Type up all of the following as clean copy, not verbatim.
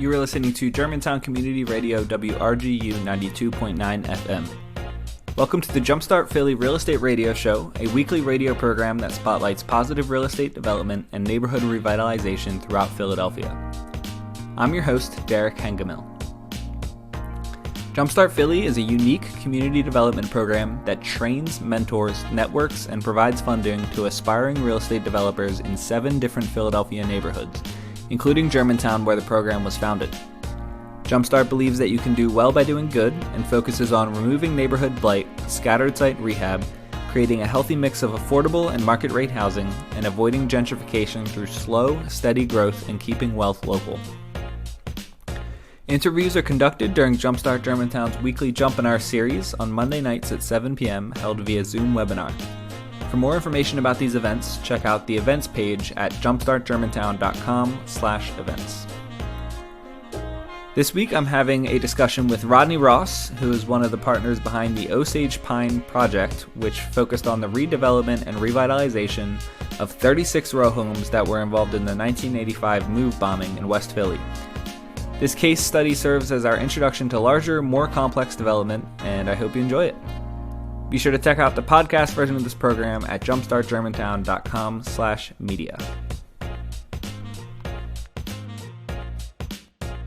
You are listening to Germantown Community Radio WRGU 92.9 FM. Welcome to the Jumpstart Philly Real Estate Radio Show, a weekly radio program that spotlights positive real estate development and neighborhood revitalization throughout Philadelphia. I'm your host, Derek Hengemil. Jumpstart Philly is a unique community development program that trains, mentors, networks, and provides funding to aspiring real estate developers in 7 different Philadelphia neighborhoods, including Germantown, where the program was founded. Jumpstart believes that you can do well by doing good and focuses on removing neighborhood blight, scattered site rehab, creating a healthy mix of affordable and market rate housing, and avoiding gentrification through slow, steady growth and keeping wealth local. Interviews are conducted during Jumpstart Germantown's weekly JUMPinar series on Monday nights at 7 p.m. held via Zoom webinar. For more information about these events, check out the events page at jumpstartgermantown.com/events. This week I'm having a discussion with Rodney Ross, who is one of the partners behind the Osage Pine Project, which focused on the redevelopment and revitalization of 36 row homes that were involved in the 1985 move bombing in West Philly. This case study serves as our introduction to larger, more complex development, and I hope you enjoy it. Be sure to check out the podcast version of this program at jumpstartgermantown.com/media.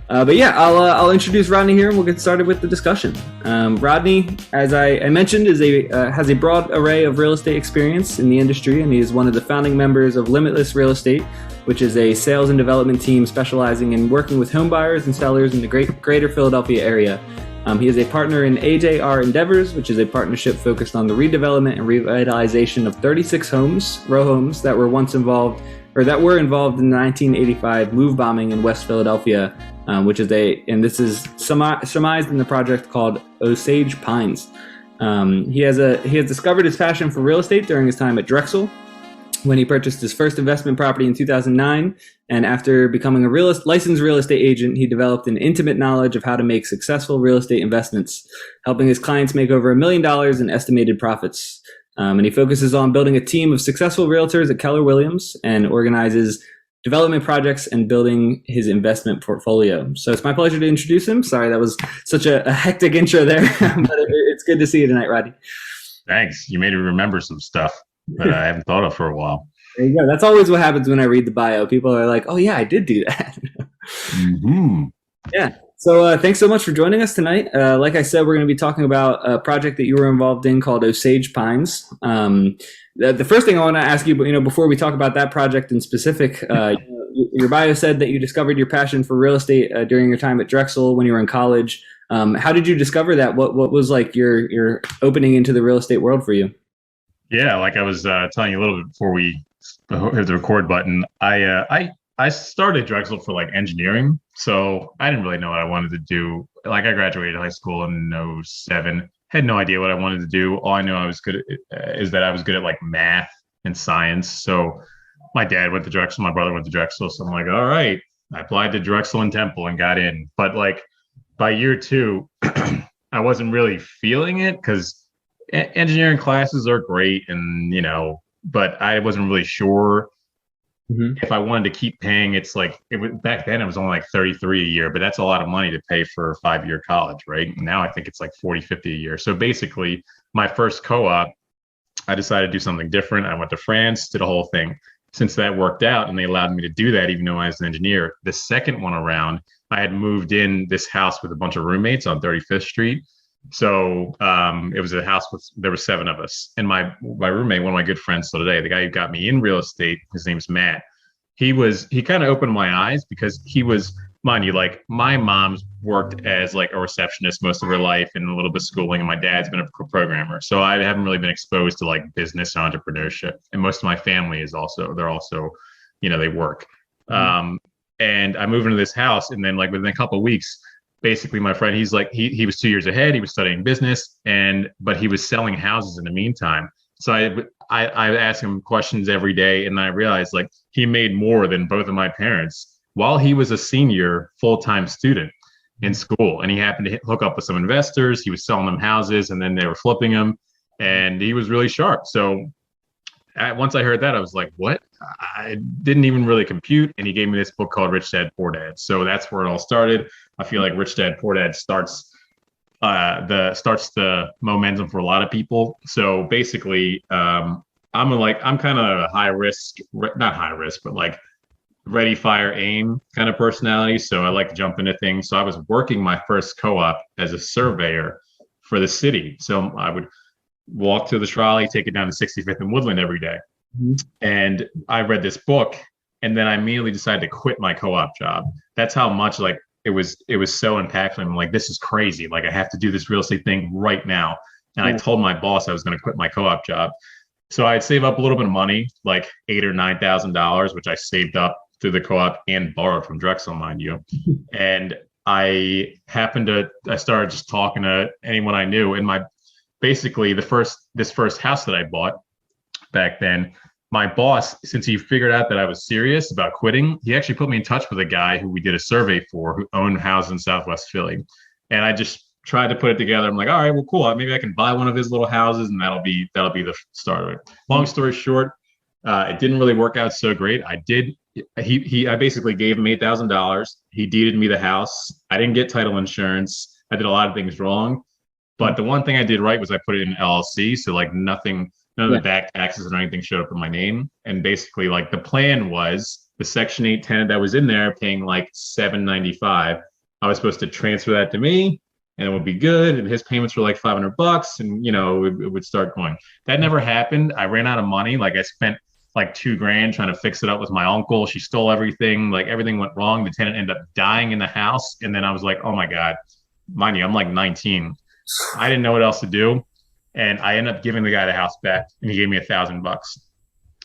I'll introduce Rodney here, and we'll get started with the discussion. Rodney, as I mentioned, has a broad array of real estate experience in the industry, and he is one of the founding members of Limitless Real Estate, which is a sales and development team specializing in working with home buyers and sellers in the greater Philadelphia area. He is a partner in AJR Endeavors, which is a partnership focused on the redevelopment and revitalization of 36 row homes that were involved in the 1985 move bombing in West Philadelphia, this is surmised in the project called Osage Pines. He has discovered his passion for real estate during his time at Drexel, when he purchased his first investment property in 2009, and after becoming a licensed real estate agent, he developed an intimate knowledge of how to make successful real estate investments, helping his clients make over $1 million in estimated profits. And he focuses on building a team of successful realtors at Keller Williams and organizes development projects and building his investment portfolio. So it's my pleasure to introduce him. Sorry, that was such a hectic intro there, but it's good to see you tonight, Rodney. Thanks. You made me remember some stuff that I haven't thought of for a while. There you go. That's always what happens when I read the bio. People are like, oh yeah, I did do that. Mm-hmm. Yeah. So thanks so much for joining us tonight. Like I said, we're going to be talking about a project that you were involved in called Osage Pines. The first thing I want to ask you, before we talk about that project in specific, your bio said that you discovered your passion for real estate during your time at Drexel when you were in college. How did you discover that? What was like your opening into the real estate world for you? Yeah, like I was telling you a little bit before we hit the record button, I started Drexel for like engineering, so I didn't really know what I wanted to do. Like I graduated high school in 2007, had no idea what I wanted to do. All I knew I was good at is that I was good at like math and science. So my dad went to Drexel, my brother went to Drexel, so I'm like, all right. I applied to Drexel and Temple and got in. But like by year 2, I wasn't really feeling it because engineering classes are great, and but I wasn't really sure if I wanted to keep paying. Back then it was only like $33 a year, but that's a lot of money to pay for a 5-year college, right? Now I think it's like $40-50 a year. So basically my first co-op, I decided to do something different. I went to France, did a whole thing. Since that worked out and they allowed me to do that, even though I was an engineer, the second one around, I had moved in this house with a bunch of roommates on 35th Street. So it was a house there were 7 of us, and my roommate, one of my good friends still today, the guy who got me in real estate, his name's Matt. He kind of opened my eyes because he was, mind you, like my mom's worked as like a receptionist most of her life and a little bit of schooling, and my dad's been a programmer. So I haven't really been exposed to like business and entrepreneurship, and most of my family is they're also they work. And I moved into this house, and then like within a couple of weeks, basically my friend, he's like, he was 2 years ahead. He was studying business, but he was selling houses in the meantime. So I asked him questions every day, and I realized like he made more than both of my parents while he was a senior full-time student in school. And he happened to hook up with some investors. He was selling them houses, and then they were flipping them, and he was really sharp. So once I heard that, I was like, what? I didn't even really compute. And he gave me this book called Rich Dad Poor Dad. So that's where it all started. I feel like Rich Dad Poor Dad starts the momentum for a lot of people. So basically, I'm kind of a high risk, not high risk, but like ready, fire, aim kind of personality. So I like to jump into things. So I was working my first co-op as a surveyor for the city. So I would walk to the trolley, take it down to 65th and Woodland every day. Mm-hmm. And I read this book, and then I immediately decided to quit my co-op job. That's how much like it was so impactful. I'm like, this is crazy. Like I have to do this real estate thing right now. And I told my boss I was going to quit my co-op job. So I'd save up a little bit of money, like $8,000 or $9,000, which I saved up through the co-op and borrowed from Drexel, mind you. And I started just talking to anyone I knew. And basically this first house that I bought back then, my boss, since he figured out that I was serious about quitting, he actually put me in touch with a guy who we did a survey for, who owned houses in Southwest Philly. And I just tried to put it together. I'm like, all right, well, cool. Maybe I can buy one of his little houses, and that'll be the start of it. Long story short, it didn't really work out so great. I basically gave him $8,000. He deeded me the house. I didn't get title insurance. I did a lot of things wrong. But the one thing I did right was I put it in an LLC. So like none of the back taxes or anything showed up in my name. And basically like the plan was the Section 8 tenant that was in there paying like $795. I was supposed to transfer that to me, and it would be good. And his payments were like $500, and it would start going. That never happened. I ran out of money. Like I spent like $2,000 trying to fix it up with my uncle. She stole everything. Like everything went wrong. The tenant ended up dying in the house. And then I was like, oh my God, mind you, I'm like 19. I didn't know what else to do. And I ended up giving the guy the house back, and he gave me $1,000.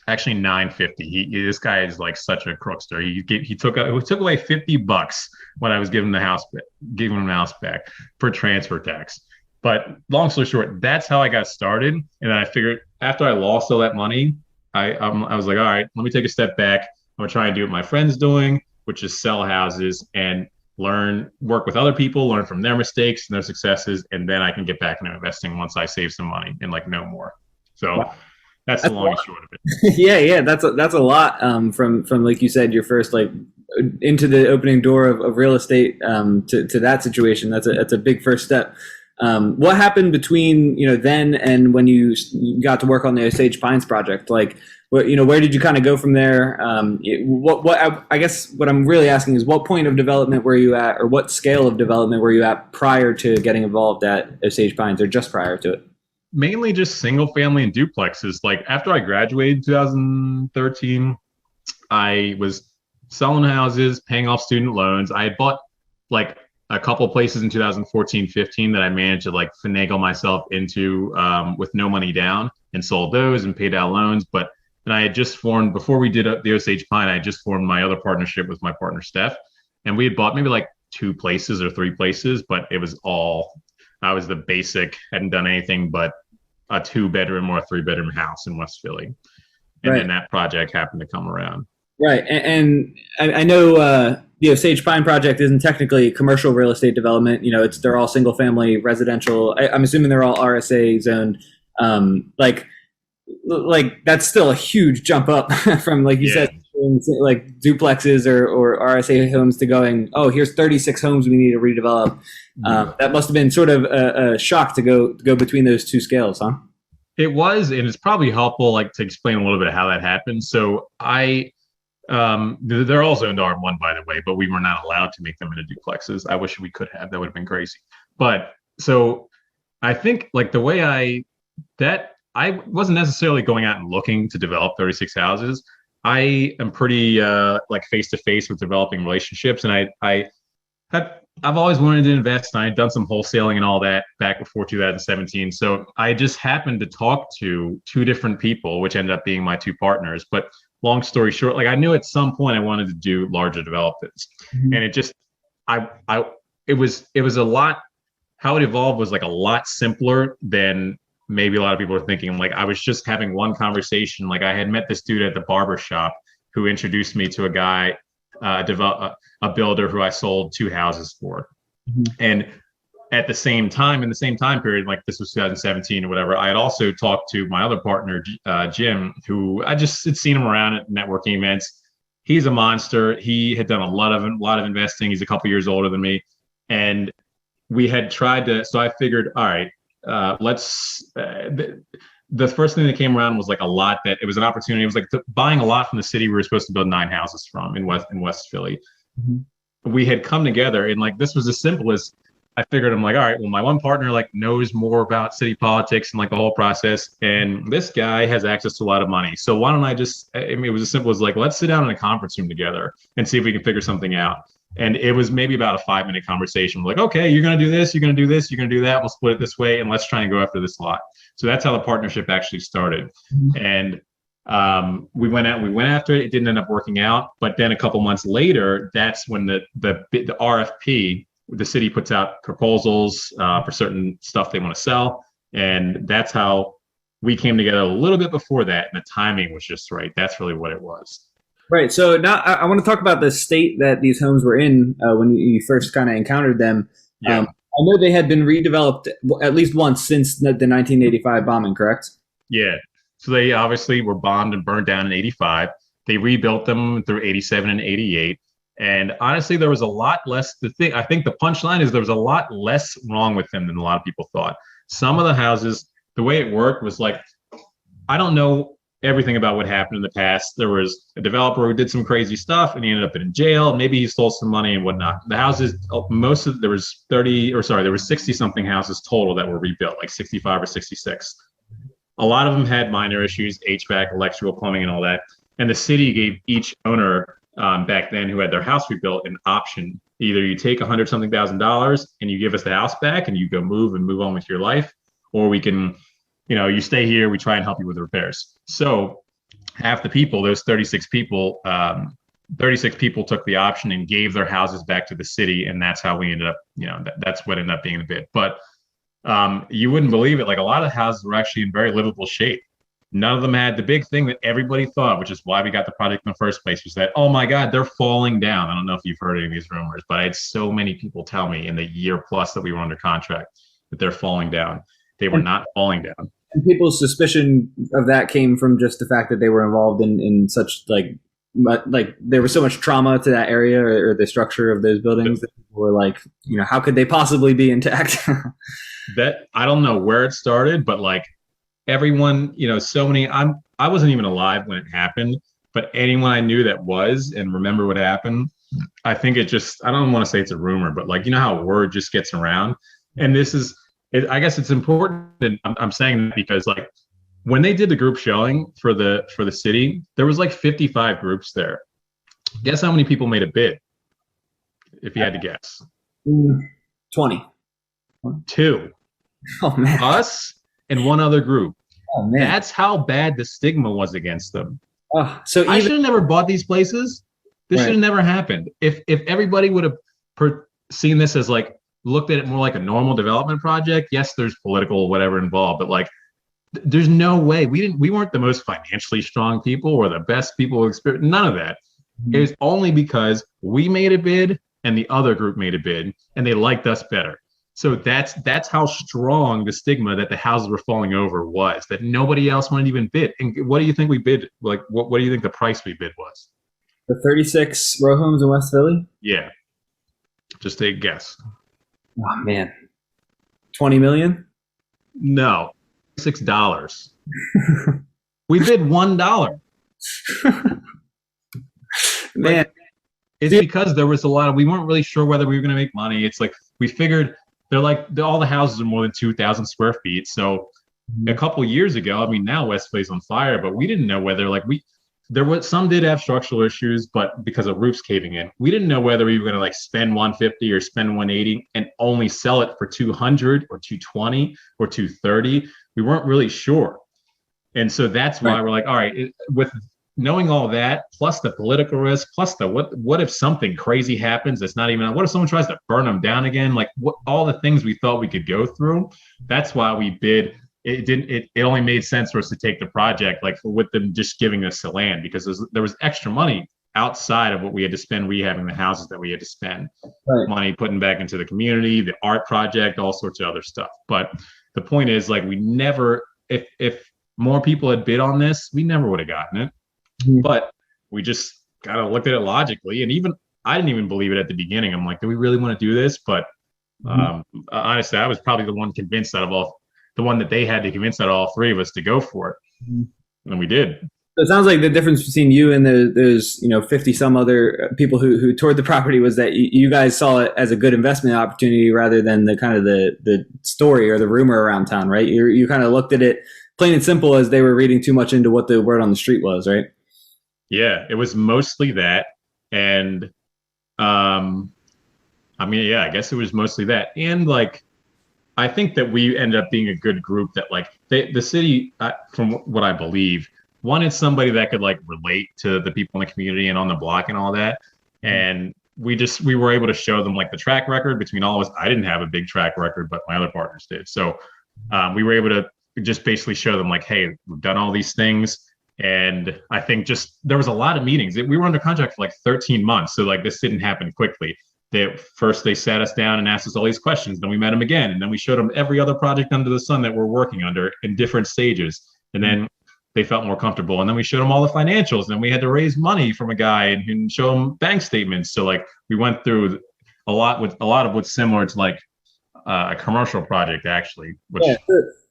Actually, $950. This guy is like such a crookster. He took away $50 when I was giving him the house back for transfer tax. But long story short, that's how I got started. And then I figured after I lost all that money, I was like, all right, let me take a step back. I'm gonna try and do what my friend's doing, which is sell houses and work with other people, learn from their mistakes and their successes, and then I can get back into investing once I save some money and like know more. So wow. That's the long and short of it. Yeah, that's a lot from like you said, your first like into the opening door of real estate to that situation. That's a big first step. What happened between then and when you got to work on the Osage Pines project? Like, where did you kind of go from there? I guess what I'm really asking is what point of development were you at, or what scale of development were you at prior to getting involved at Osage Pines, or just prior to it? Mainly just single family and duplexes. Like after I graduated in 2013, I was selling houses, paying off student loans. I had bought like a couple places in 2014-15 that I managed to like finagle myself into with no money down, and sold those and paid out loans. And I had just formed, before we did the Osage Pine, I had just formed my other partnership with my partner, Steph. And we had bought maybe like 2 places or 3 places, but it was I was the basic, hadn't done anything but a 2-bedroom or a 3-bedroom house in West Philly. And then that project happened to come around. Right. And I know the Osage Pine Project isn't technically commercial real estate development. They're all single family residential. I'm assuming they're all RSA zoned. Like that's still a huge jump up from, like you said, like duplexes or RSA homes to going, oh, here's 36 homes we need to redevelop. That must have been sort of a shock to go between those two scales, huh? It was, and it's probably helpful like to explain a little bit of how that happened. So they're all zoned R1, by the way, but we were not allowed to make them into duplexes. I wish we could have. That would have been crazy. But so I think like the way I wasn't necessarily going out and looking to develop 36 houses. I am pretty like face to face with developing relationships, and I've always wanted to invest, and I had done some wholesaling and all that back before 2017. So I just happened to talk to 2 different people, which ended up being my 2 partners. But long story short, like I knew at some point I wanted to do larger developments, and it just it was a lot. How it evolved was like a lot simpler than maybe a lot of people are thinking. Like I was just having one conversation. Like I had met this dude at the barber shop who introduced me to a guy, a builder who I sold 2 houses for. And at the same time, in the same time period, like this was 2017 or whatever, I had also talked to my other partner, Jim, who I just had seen him around at networking events. He's a monster. He had done a lot of investing. He's a couple years older than me, and we had tried to. So I figured, all right, let's. The first thing that came around was like a lot that it was an opportunity. It was like buying a lot from the city we were supposed to build 9 houses from in West Philly. Mm-hmm. We had come together, and like this was as simple as I figured. I'm like, all right, well, my one partner like knows more about city politics and like the whole process, and this guy has access to a lot of money. So why don't I just? I mean, it was as simple as like, let's sit down in a conference room together and see if we can figure something out. And it was maybe about a 5-minute conversation. We're like, okay, you're going to do this, you're going to do this, you're going to do that. We'll split it this way, and let's try and go after this lot. So that's how the partnership actually started. And we went after it. It didn't end up working out. But then a couple months later, that's when the RFP, the city puts out proposals for certain stuff they want to sell. And that's how we came together a little bit before that. And the timing was just right. That's really what it was. Right. So now I want to talk about the state that these homes were in when you first kind of encountered them. Yeah. I know they had been redeveloped at least once since the 1985 bombing, correct? Yeah. So they obviously were bombed and burned down in 85. They rebuilt them through 87 and 88. And honestly, there was a lot less. I think the punchline is there was a lot less wrong with them than a lot of people thought. Some of the houses, the way it worked was like, I don't know everything about what happened in the past. There was a developer who did some crazy stuff and he ended up in jail. Maybe he stole some money and whatnot. The houses, there was 60 something houses total that were rebuilt, like 65 or 66. A lot of them had minor issues, HVAC, electrical, plumbing, and all that. And the city gave each owner back then who had their house rebuilt an option. Either you take $100,000 and you give us the house back and you go move on with your life, or we can, you stay here, we try and help you with the repairs. So half the people, those 36 people took the option and gave their houses back to the city. And that's how we ended up, that's what ended up being the bid. But you wouldn't believe it. Like a lot of the houses were actually in very livable shape. None of them had the big thing that everybody thought, which is why we got the project in the first place, was that, oh my God, they're falling down. I don't know if you've heard any of these rumors, but I had so many people tell me in the year plus that we were under contract that they're falling down. They were not falling down. And people's suspicion of that came from just the fact that they were involved in such like there was so much trauma to that area or the structure of those buildings that people were like, how could they possibly be intact? That I don't know where it started, but like everyone, so many, I wasn't even alive when it happened, but anyone I knew that was and remember what happened, I think I don't want to say it's a rumor, but like, how word just gets around. And I guess it's important that I'm saying that because like when they did the group showing for the city, there was like 55 groups there. Guess how many people made a bid? If you had to guess. 20. 2. Oh man. Us and one other group. Oh man. That's how bad the stigma was against them. So I should have never bought these places. This should have never happened. If everybody would have seen this as like, looked at it more like a normal development project. Yes, there's political whatever involved, but like, there's no way we weren't the most financially strong people or the best people experience. None of that. Mm-hmm. It was only because we made a bid and the other group made a bid and they liked us better. So that's how strong the stigma that the houses were falling over was, that nobody else wanted to even bid. And what do you think we bid? Like, what do you think the price we bid was? The 36 row homes in West Philly? Yeah. Just take a guess. Oh man, 20 million? No, $6. We bid $1. Man, it's because there was we weren't really sure whether we were going to make money. It's like we figured all the houses are more than 2,000 square feet. So a couple years ago, now West Philly's on fire, but we didn't know whether some did have structural issues, but because of roofs caving in, we didn't know whether we were going to spend 150 or spend 180 and only sell it for 200 or 220 or 230. We weren't really sure. And so that's why we're like, all right, with knowing all that, plus the political risk, plus the what if something crazy happens that's not even, what if someone tries to burn them down again? Like all the things we thought we could go through. That's why we bid. It only made sense for us to take the project, like with them just giving us the land, because there was extra money outside of what we had to spend rehabbing the houses that we had to spend Right. money putting back into the community, the art project, all sorts of other stuff. But the point is, like, we never, if more people had bid on this, we never would have gotten it. Mhm. But we just kind of looked at it logically, and even I didn't even believe it at the beginning. I'm like, do we really want to do this? But honestly, I was probably the one convinced out of the one that they had to convince out of all three of us to go for it, and we did. So it sounds like the difference between you and those 50 some other people who toured the property was that you guys saw it as a good investment opportunity rather than the kind of the story or the rumor around town, right? You kind of looked at it plain and simple as they were reading too much into what the word on the street was, right? Yeah, it was mostly that, and I mean, yeah, I guess it was mostly that, and like, I think that we ended up being a good group that, like, the city, from what I believe, wanted somebody that could like relate to the people in the community and on the block and all that. And we were able to show them like the track record between all of us. I didn't have a big track record, but my other partners did. So we were able to just basically show them like, hey, we've done all these things. And I think just there was a lot of meetings. We were under contract for like 13 months. So like this didn't happen quickly. First they sat us down and asked us all these questions. Then we met them again. And then we showed them every other project under the sun that we're working under in different stages. And then they felt more comfortable. And then we showed them all the financials. And we had to raise money from a guy and show them bank statements. So like we went through a lot of what's similar to like a commercial project, actually. Which, yeah.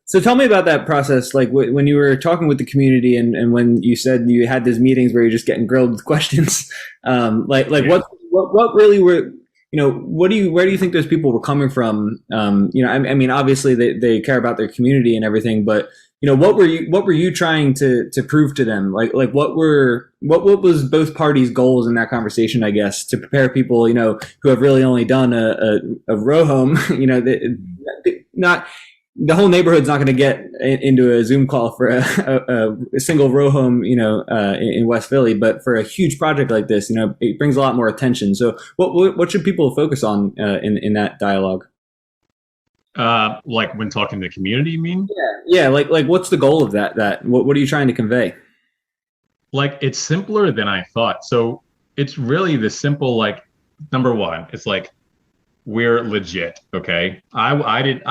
So tell me about that process. Like when you were talking with the community and when you said you had these meetings where you're just getting grilled with questions, what really were, where do you think those people were coming from? I mean, obviously they care about their community and everything, but what were you trying to prove to them? Like what was both parties' goals in that conversation, I guess, to prepare people, who have really only done a row home, not the whole neighborhood's not going to get into a Zoom call for a single row home, in West Philly, but for a huge project like this, it brings a lot more attention. So what should people focus on in that dialogue? Like when talking to the community, you mean? Yeah. Like what's the goal of that? What are you trying to convey? Like, it's simpler than I thought. So it's really the simple, like, number one, it's like, we're legit. Okay. I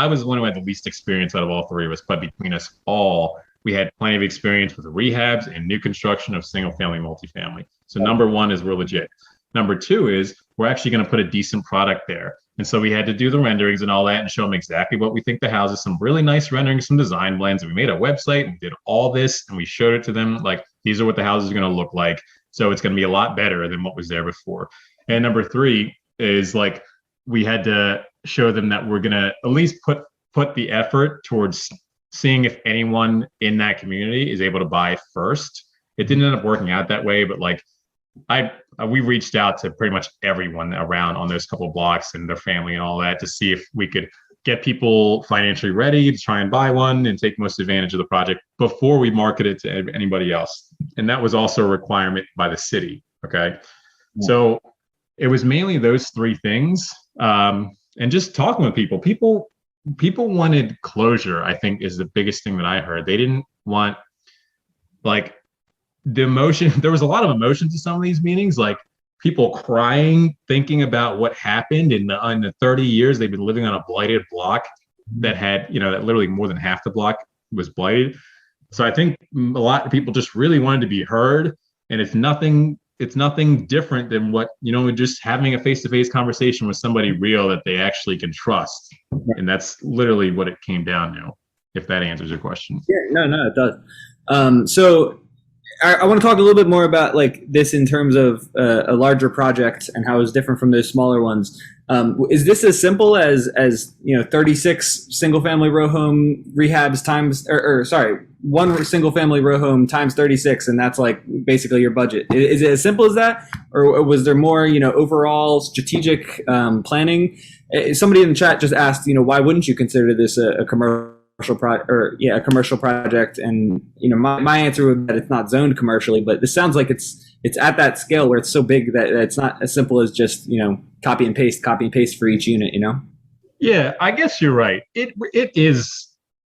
was the one who had the least experience out of all three of us, but between us all, we had plenty of experience with rehabs and new construction of single family, multifamily. So number one is we're legit. Number two is we're actually going to put a decent product there. And so we had to do the renderings and all that and show them exactly what we think the house is, some really nice renderings, some design blends. And we made a website and did all this and we showed it to them. Like, these are what the houses are going to look like. So it's going to be a lot better than what was there before. And number three is like, we had to show them that we're going to at least put the effort towards seeing if anyone in that community is able to buy first. It didn't end up working out that way, but like we reached out to pretty much everyone around on those couple of blocks and their family and all that to see if we could get people financially ready to try and buy one and take most advantage of the project before we market it to anybody else. And that was also a requirement by the city. Okay. Yeah. So it was mainly those three things. And just talking with people wanted closure, I think, is the biggest thing that I heard. They didn't want, like, the emotion. There was a lot of emotion to some of these meetings, like people crying, thinking about what happened in the 30 years they've been living on a blighted block that had, that literally more than half the block was blighted. So I think a lot of people just really wanted to be heard. And it's nothing different than what, just having a face-to-face conversation with somebody real that they actually can trust. And that's literally what it came down to, if that answers your question. Yeah, no, it does. So I want to talk a little bit more about like this in terms of a larger project and how it's different from those smaller ones. Is this as simple as 36 single family row home rehabs times, one single family row home times 36, and that's like basically your budget? Is it as simple as that, or was there more overall strategic planning? Somebody in the chat just asked, why wouldn't you consider this a commercial project? And my answer would be that it's not zoned commercially, but this sounds like it's at that scale where it's so big that it's not as simple as just copy and paste for each unit. Yeah, I guess you're right. It is,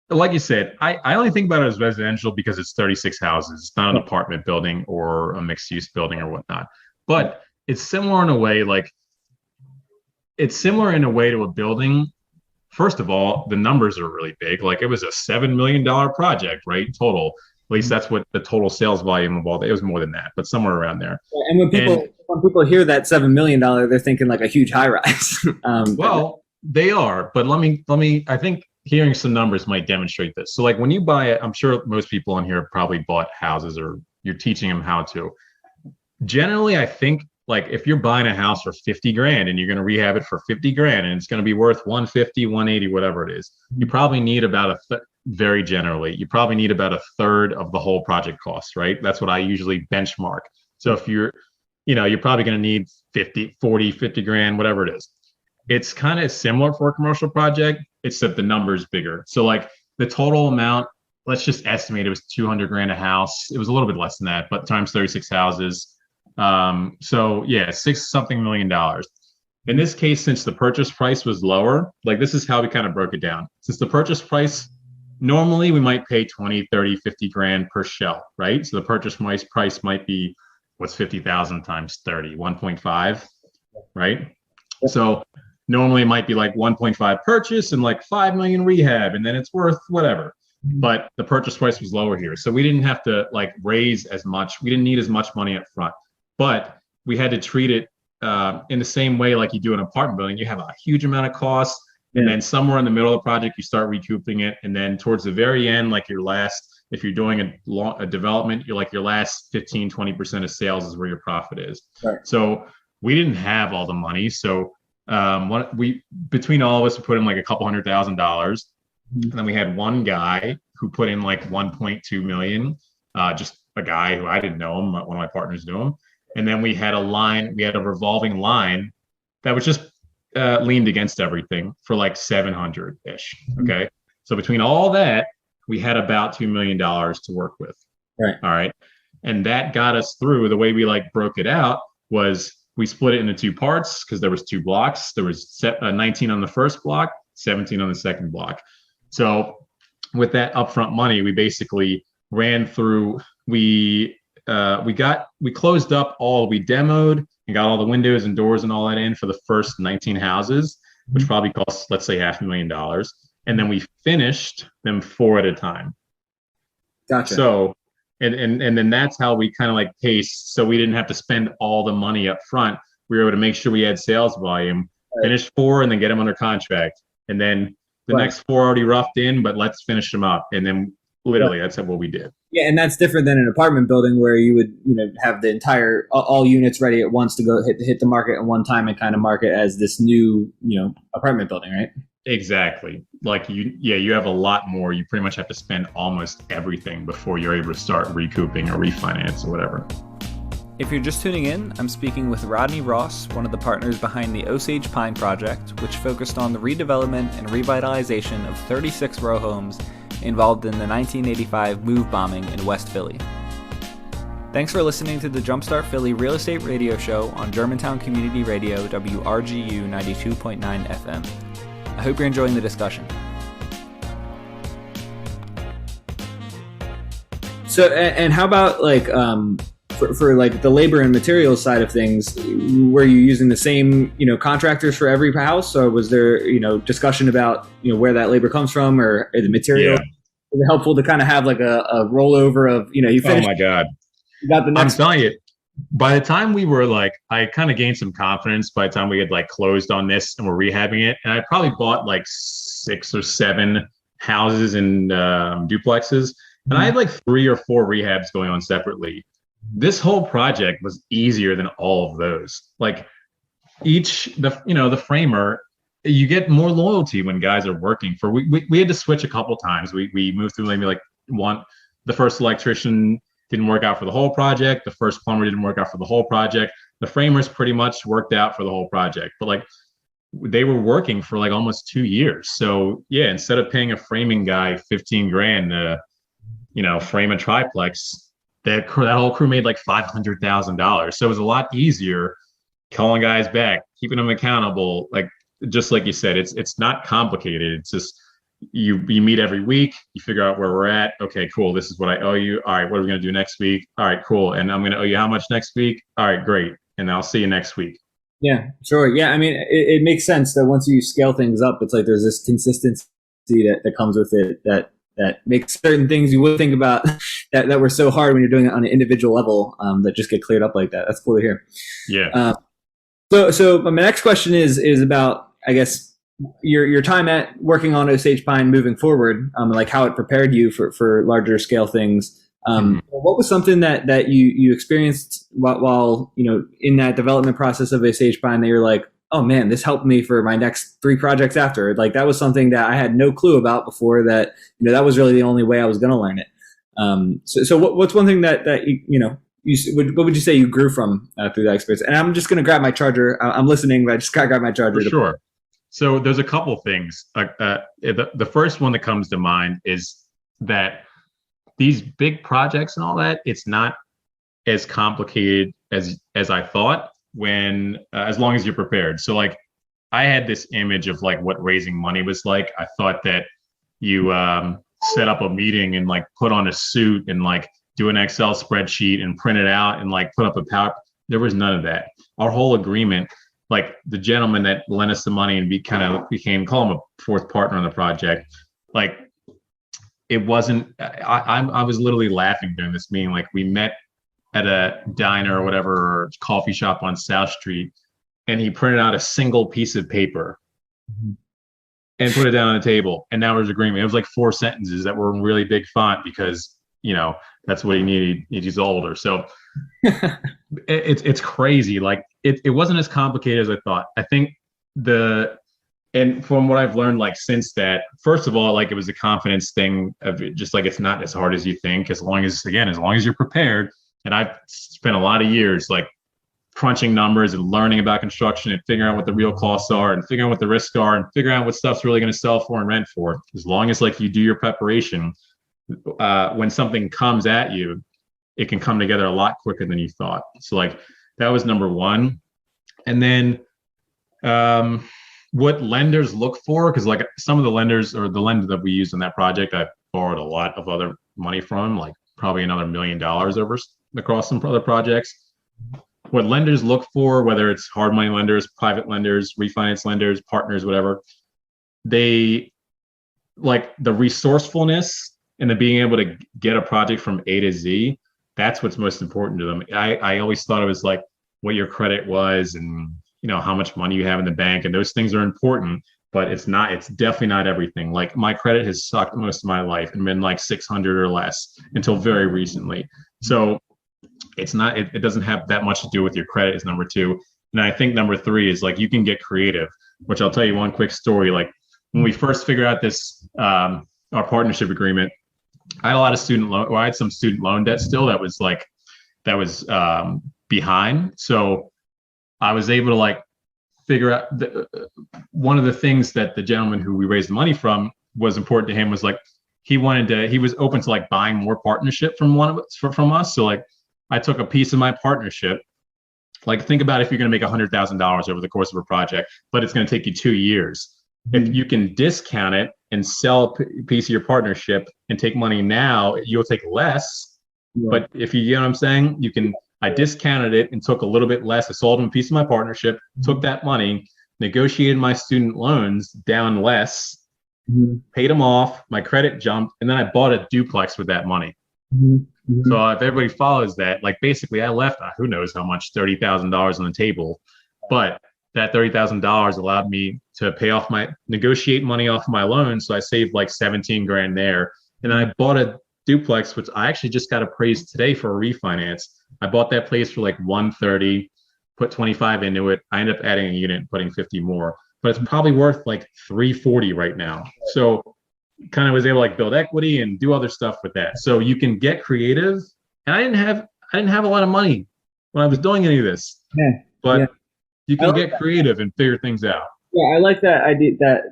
like you said, I only think about it as residential because it's 36 houses. It's not an apartment building or a mixed use building or whatnot. But it's similar in a way, to a building. First of all, the numbers are really big. Like it was a $7 million project, right? Total. At least that's what the total sales volume of all. It was more than that, but somewhere around there. And when people hear that $7 million, they're thinking like a huge high rise. Well, they are, but let me. I think hearing some numbers might demonstrate this. So, like when you buy it, I'm sure most people on here probably bought houses, or you're teaching them how to. Generally, I think like if you're buying a house for 50 grand and you're going to rehab it for 50 grand and it's going to be worth 150, 180, whatever it is, you probably need about very generally, you probably need about a third of the whole project cost, right? That's what I usually benchmark. So if you're probably going to need 50, 40, 50 grand, whatever it is. It's kind of similar for a commercial project, except the number is bigger. So like the total amount, let's just estimate it was 200 grand a house. It was a little bit less than that, but times 36 houses. So yeah, $6-something million. In this case, since the purchase price was lower, like this is how we kind of broke it down. Since the purchase price, normally we might pay 20, 30, 50 grand per shell, right? So the purchase price might be, what's 50,000 times 30, 1.5, right? So normally it might be like 1.5 purchase and like 5 million rehab, and then it's worth whatever. But the purchase price was lower here. So we didn't have to like raise as much. We didn't need as much money up front, but we had to treat it in the same way like you do an apartment building. You have a huge amount of costs, and then somewhere in the middle of the project, you start recouping it. And then towards the very end, like if you're doing a development, you're like your last 15, 20% of sales is where your profit is. Right. So we didn't have all the money. So between all of us, we put in like a couple $100,000. And then we had one guy who put in like 1.2 million, just a guy who I didn't know him, one of my partners knew him. And then we had a revolving line that was just leaned against everything for like 700-ish. Okay. So between all that, we had about $2 million to work with. Right. All right. And that got us through. The way we like broke it out was we split it into two parts because there was two blocks. There was 19 on the first block, 17 on the second block. So with that upfront money, we basically ran through, we closed up we demoed and got all the windows and doors and all that in for the first 19 houses, which probably cost, let's say, $500,000. And then we finished them 4 at a time. Gotcha. So, and then that's how we kind of like paced. So we didn't have to spend all the money up front. We were able to make sure we had sales volume, finish 4 and then get them under contract. And then the next 4 already roughed in, but let's finish them up. And then literally that's what we did. Yeah. And that's different than an apartment building where you would, have the entire, all units ready at once to go hit the market at one time and kind of market as this new, apartment building, right? Exactly. Like you have a lot more. You pretty much have to spend almost everything before you're able to start recouping or refinance or whatever. If you're just tuning in, I'm speaking with Rodney Ross, one of the partners behind the Osage Pine Project, which focused on the redevelopment and revitalization of 36 row homes involved in the 1985 move bombing in West Philly. Thanks for listening to the Jumpstart Philly Real Estate Radio Show on Germantown Community Radio, WRGU 92.9 FM. I hope you're enjoying the discussion. So, and how about like, for like the labor and materials side of things, were you using the same, contractors for every house, or was there, discussion about, where that labor comes from or the material? Yeah. Is it helpful to kind of have like a rollover of, you finished? Oh my God. You got the next. I'm telling you, by the time we were like, I kind of gained some confidence by the time we had like closed on this and we're rehabbing it. And I probably bought like 6 or 7 houses and duplexes. And I had like 3 or 4 rehabs going on separately. This whole project was easier than all of those. Like the framer, you get more loyalty when guys are working for. We had to switch a couple times. We moved through maybe like the first electrician didn't work out for the whole project. The first plumber didn't work out for the whole project. The framers pretty much worked out for the whole project, but like they were working for like almost 2 years. So yeah, instead of paying a framing guy 15 grand to, frame a triplex, that whole crew made like $500,000. So it was a lot easier calling guys back, keeping them accountable. Like, just like you said, it's not complicated. It's just, you meet every week, you figure out where we're at. Okay, cool. This is what I owe you. All right, what are we going to do next week? All right, cool. And I'm going to owe you how much next week? All right, great. and I'll see you next week. Yeah, sure. Yeah, I mean, it makes sense that once you scale things up, it's like there's this consistency that comes with it that makes certain things you would think about that were so hard when you're doing it on an individual level that just get cleared up like that. That's cool to hear. Yeah. So my next question is about, I guess, your time at working on Osage Pine moving forward, like how it prepared you for larger scale things. What was something that you experienced while in that development process of Osage Pine that you're like, oh man, this helped me for my next 3 projects after? Like that was something that I had no clue about before, that that was really the only way I was going to learn it. So what's one thing that what would you say you grew from through that experience? And I'm just going to grab my charger. I'm listening, but I just got to grab my charger. For sure. So there's a couple things. The first one that comes to mind is that these big projects and all that, it's not as complicated as I thought when, as long as you're prepared. So like, I had this image of like what raising money was like. I thought that you set up a meeting and like put on a suit and like do an Excel spreadsheet and print it out and like put up a PowerPoint. There was none of that. Our whole agreement, like the gentleman that lent us the money and call him a fourth partner on the project, like, it wasn't, I was literally laughing during this meeting. Like we met at a diner or whatever, or coffee shop on South Street, and he printed out a single piece of paper and put it down on the table. And now there's agreement. It was like 4 sentences that were in really big font because, that's what he needed. He's older. So it's crazy. Like it wasn't as complicated as I thought. I think and from what I've learned, like since that, first of all, like it was a confidence thing of it, just like it's not as hard as you think, as long as you're prepared. And I've spent a lot of years like crunching numbers and learning about construction and figuring out what the real costs are and figuring out what the risks are and figuring out what stuff's really going to sell for and rent for. As long as like you do your preparation, when something comes at you, it can come together a lot quicker than you thought. So like that was number one. And then what lenders look for, because like some of the lenders, or the lender that we used on that project, I borrowed a lot of other money from, like probably another $1 million across some other projects. What lenders look for, whether it's hard money lenders, private lenders, refinance lenders, partners, whatever, they like the resourcefulness and the being able to get a project from A to Z. That's what's most important to them. I always thought it was like what your credit was and how much money you have in the bank, and those things are important, but it's definitely not everything. Like my credit has sucked most of my life and been like 600 or less until very recently. So it's not, it doesn't have that much to do with your credit is number 2. And I think number 3 is like, you can get creative, which I'll tell you one quick story. Like when we first figured out this, our partnership agreement, I had a lot of I had some student loan debt still that was behind. So I was able to like figure out one of the things that the gentleman who we raised the money from was important to him was like, he was open to like buying more partnership from us. So like I took a piece of my partnership. Like think about if you're going to make $100,000 over the course of a project, but it's going to take you 2 years. If you can discount it and sell a piece of your partnership and take money now, you'll take less. Yeah. But if you know what I'm saying, I discounted it and took a little bit less. I sold him a piece of my partnership, took that money, negotiated my student loans down less, paid them off, my credit jumped, and then I bought a duplex with that money. So if everybody follows that, like basically I left, who knows how much, $30,000 on the table, but that $30,000 allowed me to negotiate money off my loan. So I saved like 17 grand there. And I bought a duplex, which I actually just got appraised today for a refinance. I bought that place for like 130, put 25 into it. I ended up adding a unit and putting 50 more, but it's probably worth like 340 right now. So kind of was able to like build equity and do other stuff with that. So you can get creative. And I didn't have a lot of money when I was doing any of this, but you can get creative and figure things out. Yeah, I like that idea, that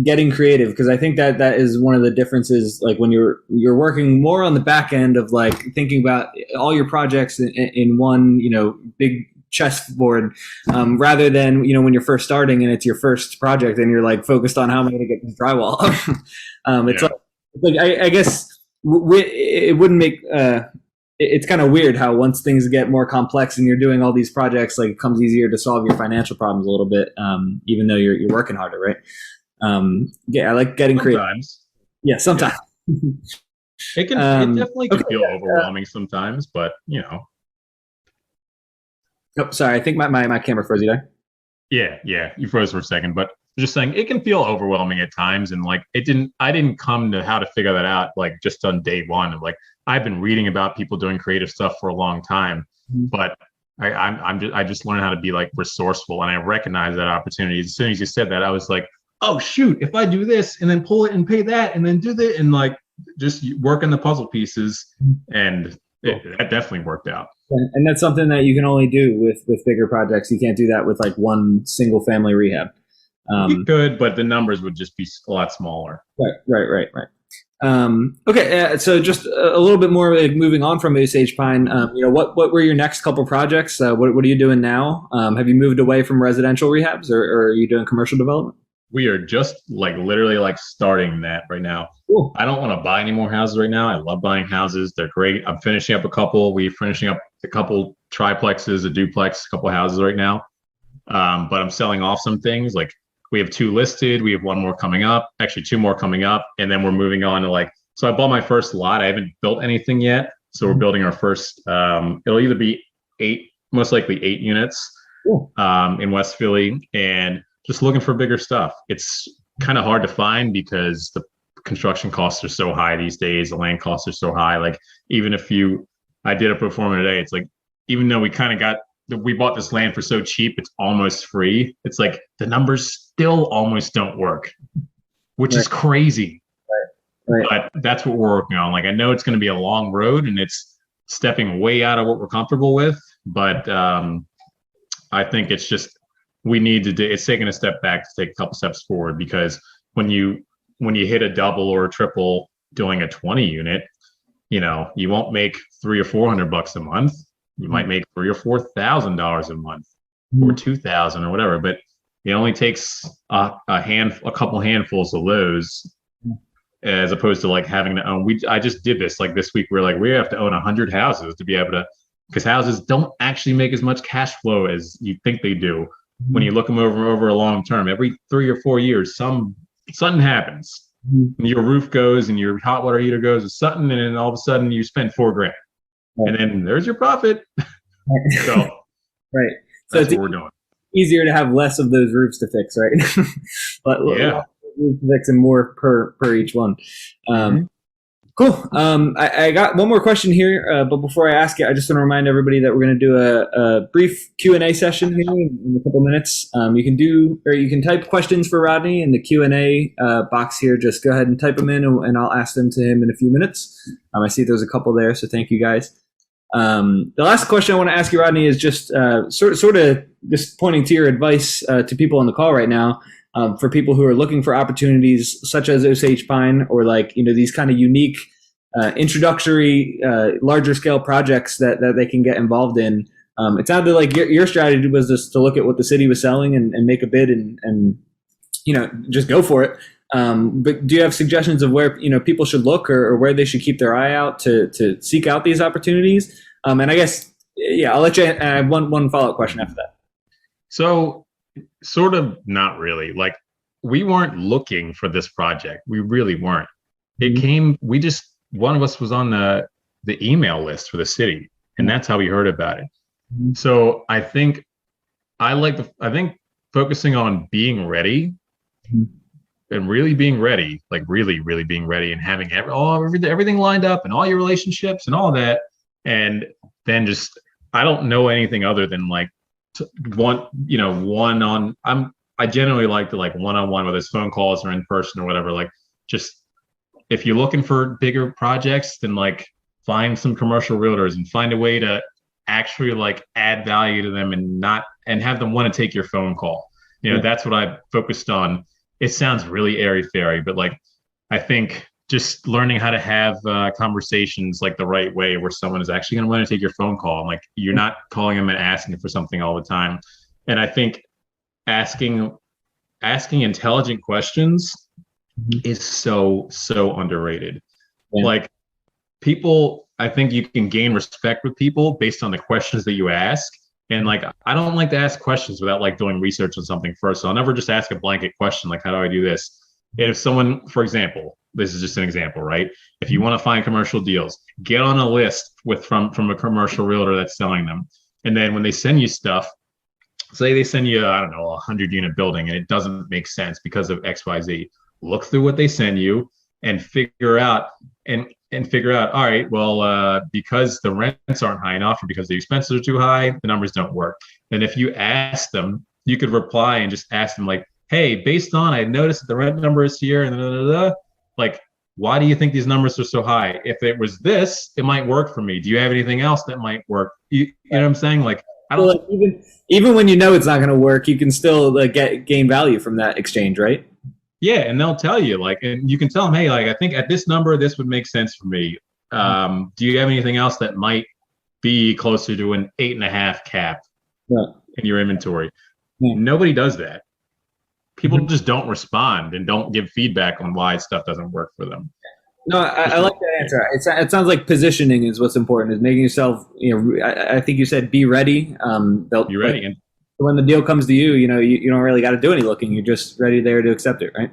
getting creative, because I think that is one of the differences. Like when you're working more on the back end of like thinking about all your projects in one big chessboard, rather than when you're first starting and it's your first project and you're like focused on how am I going to get this drywall. It's like I guess it wouldn't make it's kind of weird how once things get more complex and you're doing all these projects, like it comes easier to solve your financial problems a little bit, even though you're working harder, right? Yeah, I like getting creative. Sometimes. Yeah, sometimes. It definitely can feel overwhelming sometimes, but Oh, sorry, I think my camera froze you there. Yeah, you froze for a second, but just saying it can feel overwhelming at times, and like I didn't come to how to figure that out like just on day one. Like I've been reading about people doing creative stuff for a long time, but I just learned how to be like resourceful, and I recognize that opportunity. As soon as you said that, I was like, oh shoot, if I do this and then pull it and pay that and then do that and like just work on the puzzle pieces, and that definitely worked out. And that's something that you can only do with bigger projects. You can't do that with like one single family rehab. You could, but the numbers would just be a lot smaller. Right. Okay, so just a little bit more like moving on from Osage Pine. What were your next couple projects? What are you doing now? Have you moved away from residential rehabs, or are you doing commercial development? We are just like literally like starting that right now. Cool. I don't want to buy any more houses right now. I love buying houses. They're great. I'm finishing up a couple. We're finishing up a couple triplexes, a duplex, a couple houses right now. But I'm selling off some things. Like we have 2 listed. We have 1 more coming up, actually 2 more coming up. And then we're moving on to like, so I bought my first lot. I haven't built anything yet. So we're building our first, it'll either be 8, most likely 8 units in West Philly, and just looking for bigger stuff. It's kind of hard to find because the construction costs are so high these days. The land costs are so high. Like even if I did a pro forma today, it's like, even though we bought this land for so cheap, it's almost free. It's like the numbers still almost don't work, which is crazy. Right. But that's what we're working on. Like I know it's going to be a long road and it's stepping way out of what we're comfortable with, but I think it's just, it's taking a step back to take a couple steps forward, because when you hit a double or a triple doing a 20 unit, you won't make $300 or $400 a month. You might make $3,000 or $4,000 a month, or $2,000 or whatever. But it only takes a couple handfuls of those, as opposed to like having to own. I just did this like this week. We're like, we have to own 100 houses to be able to, because houses don't actually make as much cash flow as you think they do. When you look them over a long term, every 3 or 4 years, something happens. Your roof goes and your hot water heater goes, or something, and then all of a sudden you spend $4,000, and then there's your profit. So right, so that's what we're doing. Easier to have less of those roofs to fix, right? Yeah, roofs to fix and more per each one. Cool. I got one more question here, but before I ask it, I just want to remind everybody that we're going to do a brief Q&A session here in a couple minutes. You can type questions for Rodney in the Q&A box here. Just go ahead and type them in, and I'll ask them to him in a few minutes. I see there's a couple there, so thank you guys. The last question I want to ask you, Rodney, is just sort of just pointing to your advice to people on the call right now. For people who are looking for opportunities such as Osage Pine, or like, these kind of unique introductory larger scale projects that they can get involved in. It sounded like your strategy was just to look at what the city was selling and make a bid and just go for it. But do you have suggestions of where people should look, or where they should keep their eye out to seek out these opportunities? And I guess I'll let you have one follow-up question after that. So sort of not really. Like we weren't looking for this project. We really weren't. It came, one of us was on the email list for the city, and that's how we heard about it. So I think focusing on being ready and really being ready, like really, really being ready, and having everything lined up and all your relationships and all that. And then just, I don't know anything other than like I generally like to like one-on-one, whether it's phone calls or in person or whatever. Like, just if you're looking for bigger projects, then like find some commercial realtors and find a way to actually like add value to them and have them want to take your phone call. That's what I focused on. It sounds really airy-fairy, but like I think just learning how to have conversations like the right way, where someone is actually going to want to take your phone call. And like, you're not calling them and asking for something all the time. And I think asking intelligent questions is so underrated. Yeah. Like people, I think you can gain respect with people based on the questions that you ask. And like, I don't like to ask questions without like doing research on something first. So I'll never just ask a blanket question like, how do I do this? And if someone, for example, this is just an example, right? If you want to find commercial deals, get on a list from a commercial realtor that's selling them. And then when they send you stuff, say they send you, I don't know, a 100-unit building and it doesn't make sense because of XYZ. Look through what they send you and figure out, all right, well, because the rents aren't high enough or because the expenses are too high, the numbers don't work. And if you ask them, you could reply and just ask them like, hey, based on, I noticed that the rent number is here and like, why do you think these numbers are so high? If it was this, it might work for me. Do you have anything else that might work? You know what I'm saying? Like, I don't. Well, even when you know it's not going to work, you can still gain value from that exchange, right? Yeah, and they'll tell you like, and you can tell them, hey, like I think at this number, this would make sense for me. Do you have anything else that might be closer to an 8.5 cap in your inventory? Yeah. Nobody does that. People just don't respond and don't give feedback on why stuff doesn't work for them. No, I like that answer. It sounds like positioning is what's important, is making yourself, I think you said be ready. Be ready. And when the deal comes to you, you don't really got to do any looking. You're just ready there to accept it, right?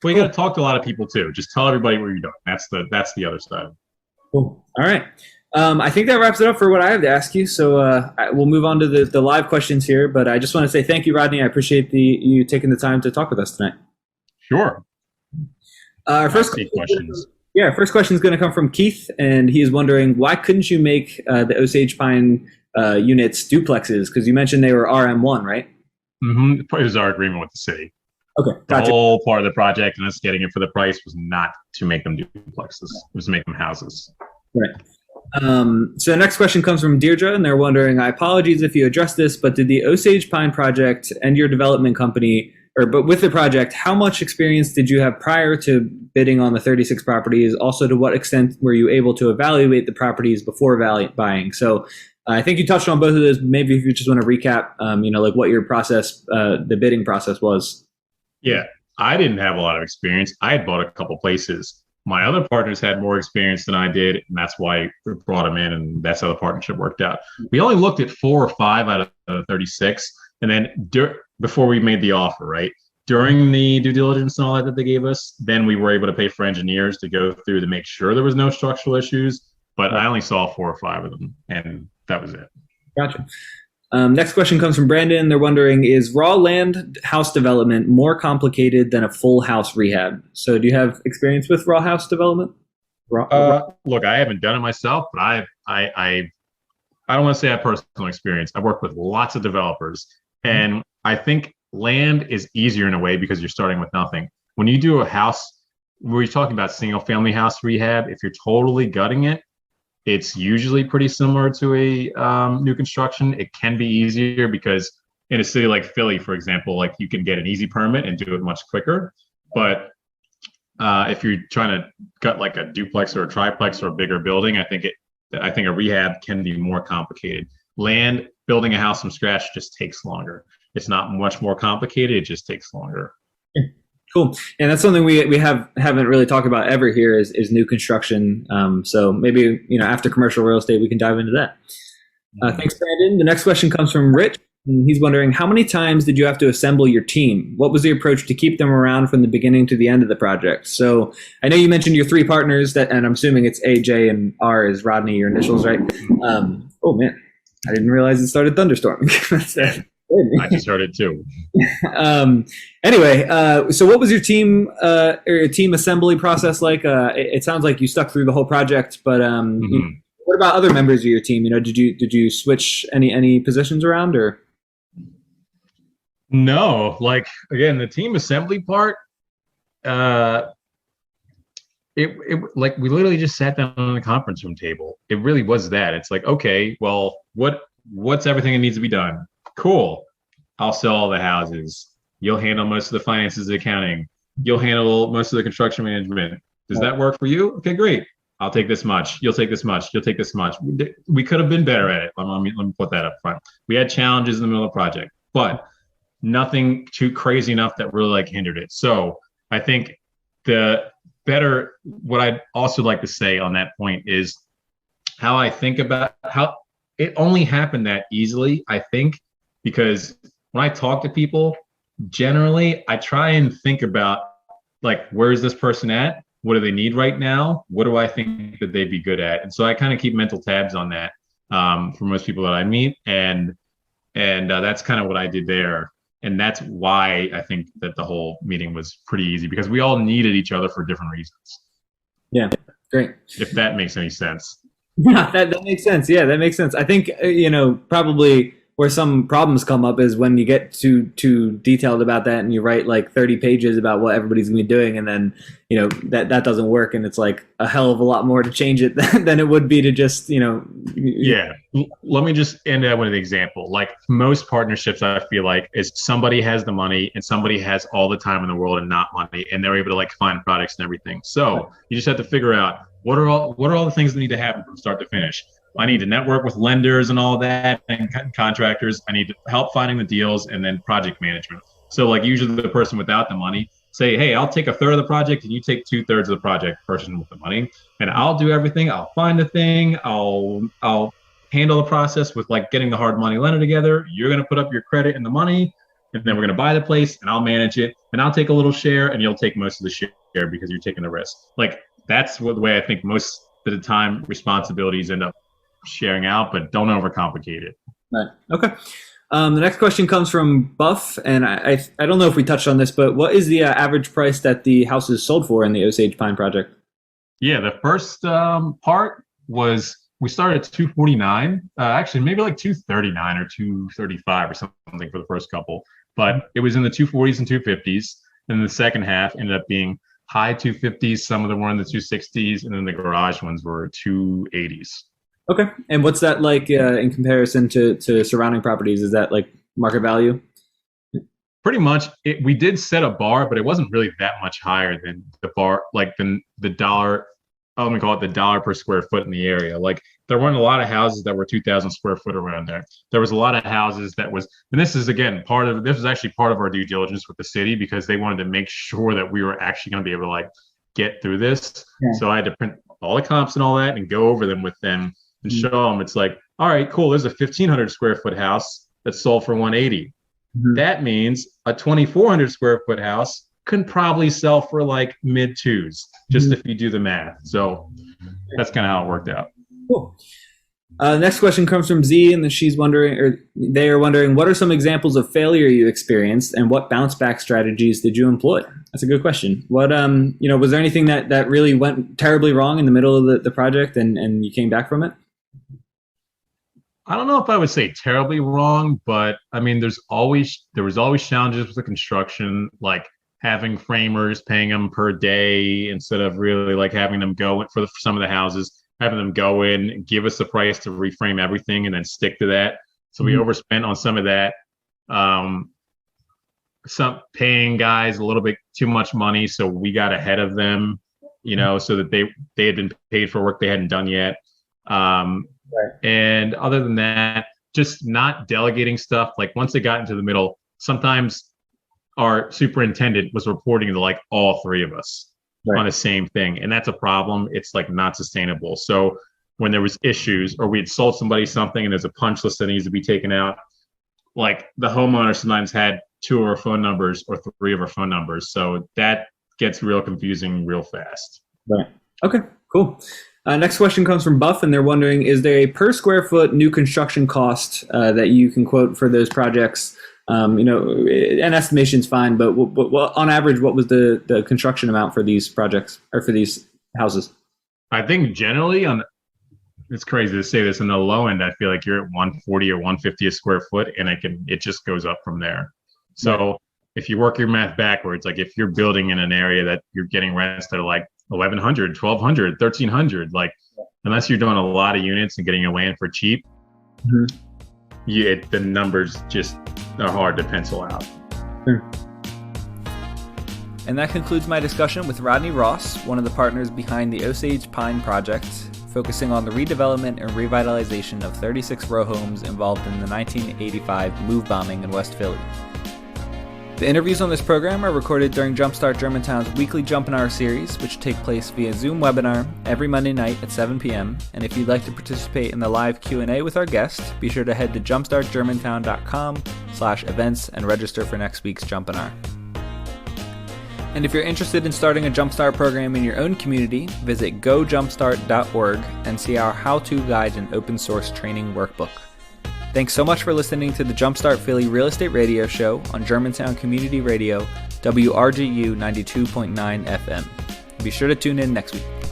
Well, you got to talk to a lot of people too. Just tell everybody what you're doing. That's the other side. Cool. All right. I think that wraps it up for what I have to ask you. So we'll move on to the live questions here. But I just want to say thank you, Rodney. I appreciate you taking the time to talk with us tonight. Sure. Our first question is going to come from Keith, and he is wondering, why couldn't you make the Osage Pine units duplexes? Because you mentioned they were RM1, right? Mm-hmm. It was our agreement with the city. Okay, gotcha. The whole part of the project and us getting it for the price was not to make them duplexes. It was to make them houses. Right. So the next question comes from Deirdre, and they're wondering, apologies if you addressed this, but did the Osage Pine Project and your development company, but with the project, how much experience did you have prior to bidding on the 36 properties? Also, to what extent were you able to evaluate the properties before buying? So I think you touched on both of those. Maybe if you just want to recap, like what your process, the bidding process was. Yeah, I didn't have a lot of experience. I had bought a couple places. My other partners had more experience than I did, and that's why we brought them in, and that's how the partnership worked out. We only looked at 4 or 5 out of the 36, and then before we made the offer, right? During the due diligence and all that they gave us, then we were able to pay for engineers to go through to make sure there was no structural issues, but I only saw 4 or 5 of them, and that was it. Gotcha. Next question comes from Brandon. They're wondering, is raw land house development more complicated than a full house rehab? So do you have experience with raw house development? Look, I haven't done it myself, but I don't want to say I have personal experience. I've worked with lots of developers, and I think land is easier in a way because you're starting with nothing. When you do a house, we're talking about single family house rehab, if you're totally gutting it, it's usually pretty similar to a new construction. It can be easier because in a city like Philly, for example, like you can get an easy permit and do it much quicker. But if you're trying to gut like a duplex or a triplex or a bigger building, I think a rehab can be more complicated. Land, building a house from scratch just takes longer. It's not much more complicated. It just takes longer. Cool. And that's something we haven't really talked about ever here is new construction. So maybe, after commercial real estate, we can dive into that. Thanks, Brandon. The next question comes from Rich. And he's wondering, how many times did you have to assemble your team? What was the approach to keep them around from the beginning to the end of the project? So I know you mentioned your 3 partners, and I'm assuming it's A, J, and R is Rodney, your initials, right? Oh, man. I didn't realize it started thunderstorming. I just heard it too. Anyway, so what was your team or your team assembly process like? It sounds like you stuck through the whole project, but what about other members of your team? Did you switch any positions around or? No, like again, the team assembly part. It like we literally just sat down on the conference room table. It really was that. It's like, okay, well, what's everything that needs to be done? Cool. I'll sell all the houses. You'll handle most of the finances and accounting. You'll handle most of the construction management. Does that work for you? Okay, great. I'll take this much. You'll take this much. You'll take this much. We could have been better at it. Let me put that up front. We had challenges in the middle of the project, but nothing too crazy enough that really hindered it. So I think what I'd also like to say on that point is how I think about how it only happened that easily, I think, because when I talk to people, generally I try and think about like, where is this person at? What do they need right now? What do I think that they'd be good at? And so I kind of keep mental tabs on that for most people that I meet, and that's kind of what I did there. And that's why I think that the whole meeting was pretty easy, because we all needed each other for different reasons. Yeah, great. If that makes any sense. Yeah, that makes sense. Yeah, that makes sense. I think, probably where some problems come up is when you get too detailed about that and you write like 30 pages about what everybody's gonna be doing, and then that doesn't work, and it's like a hell of a lot more to change it than it would be to just Yeah. Let me just end that with an example. Like most partnerships, I feel like, is somebody has the money and somebody has all the time in the world and not money, and they're able to like find products and everything. So you just have to figure out what are all the things that need to happen from start to finish. I need to network with lenders and all that, and contractors. I need to help finding the deals, and then project management. So like usually the person without the money say, hey, I'll take a third of the project and you take 2/3 of the project, person with the money, and I'll do everything. I'll find the thing. I'll handle the process with like getting the hard money lender together. You're going to put up your credit and the money, and then we're going to buy the place, and I'll manage it, and I'll take a little share, and you'll take most of the share because you're taking the risk. Like that's the way I think most of the time responsibilities end up sharing out, but don't overcomplicate it. Right. Okay. The next question comes from Buff, and I don't know if we touched on this, but what is the average price that the house is sold for in the Osage Pine project? Yeah, the first part was, we started at 249, actually maybe like 239 or 235 or something for the first couple, but it was in the 240s and 250s. And the second half ended up being high 250s. Some of them were in the 260s, and then the garage ones were 280s. Okay. And what's that like in comparison to surrounding properties? Is that like market value? Pretty much. We did set a bar, but it wasn't really that much higher than the bar, like the dollar, let me call it the dollar per square foot in the area. Like there weren't a lot of houses that were 2,000 square foot around there. There was a lot of houses that was, and this is again, this was actually part of our due diligence with the city, because they wanted to make sure that we were actually going to be able to like get through this. Yeah. So I had to print all the comps and all that and go over them with them and show them. It's like, all right, cool. There's a 1,500 square foot house that's sold for 180. Mm-hmm. That means a 2,400 square foot house can probably sell for like mid twos, just if you do the math. So that's kind of how it worked out. Cool. Next question comes from Z, and she's wondering, or they are wondering, what are some examples of failure you experienced, and what bounce back strategies did you employ? That's a good question. What, was there anything that really went terribly wrong in the middle of the project, and you came back from it? I don't know if I would say terribly wrong, but I mean, there was always challenges with the construction, like having framers, paying them per day instead of really like having them go for some of the houses, having them go in, give us the price to reframe everything and then stick to that. So we overspent on some of that. Some paying guys a little bit too much money, so we got ahead of them, so that they had been paid for work they hadn't done yet. Right. And other than that, just not delegating stuff. Like once it got into the middle, sometimes our superintendent was reporting to like all three of us on the same thing. And that's a problem. It's like not sustainable. So when there was issues, or we had sold somebody something and there's a punch list that needs to be taken out, like the homeowner sometimes had 2 of our phone numbers or 3 of our phone numbers. So that gets real confusing real fast. Right. Okay, cool. Next question comes from Buff, and they're wondering, is there a per square foot new construction cost that you can quote for those projects? An estimation's fine, but on average, what was the construction amount for these projects or for these houses? I think generally it's crazy to say this, in the low end, I feel like you're at 140 or 150 a square foot, and it just goes up from there. So if you work your math backwards, like if you're building in an area that you're getting rents that are like 1,100, 1,200, 1,300, like unless you're doing a lot of units and getting your land for cheap, the numbers just are hard to pencil out. And that concludes my discussion with Rodney Ross, one of the partners behind the Osage Pine Project, focusing on the redevelopment and revitalization of 36 row homes involved in the 1985 move bombing in West Philly. The interviews on this program are recorded during Jumpstart Germantown's weekly JUMPinar series, which take place via Zoom webinar every Monday night at 7 p.m. And if you'd like to participate in the live Q&A with our guests, be sure to head to jumpstartgermantown.com/events and register for next week's JUMPinar. And if you're interested in starting a Jumpstart program in your own community, visit gojumpstart.org and see our how-to guide and open source training workbook. Thanks so much for listening to the Jumpstart Philly Real Estate Radio Show on Germantown Community Radio, WRGU 92.9 FM. Be sure to tune in next week.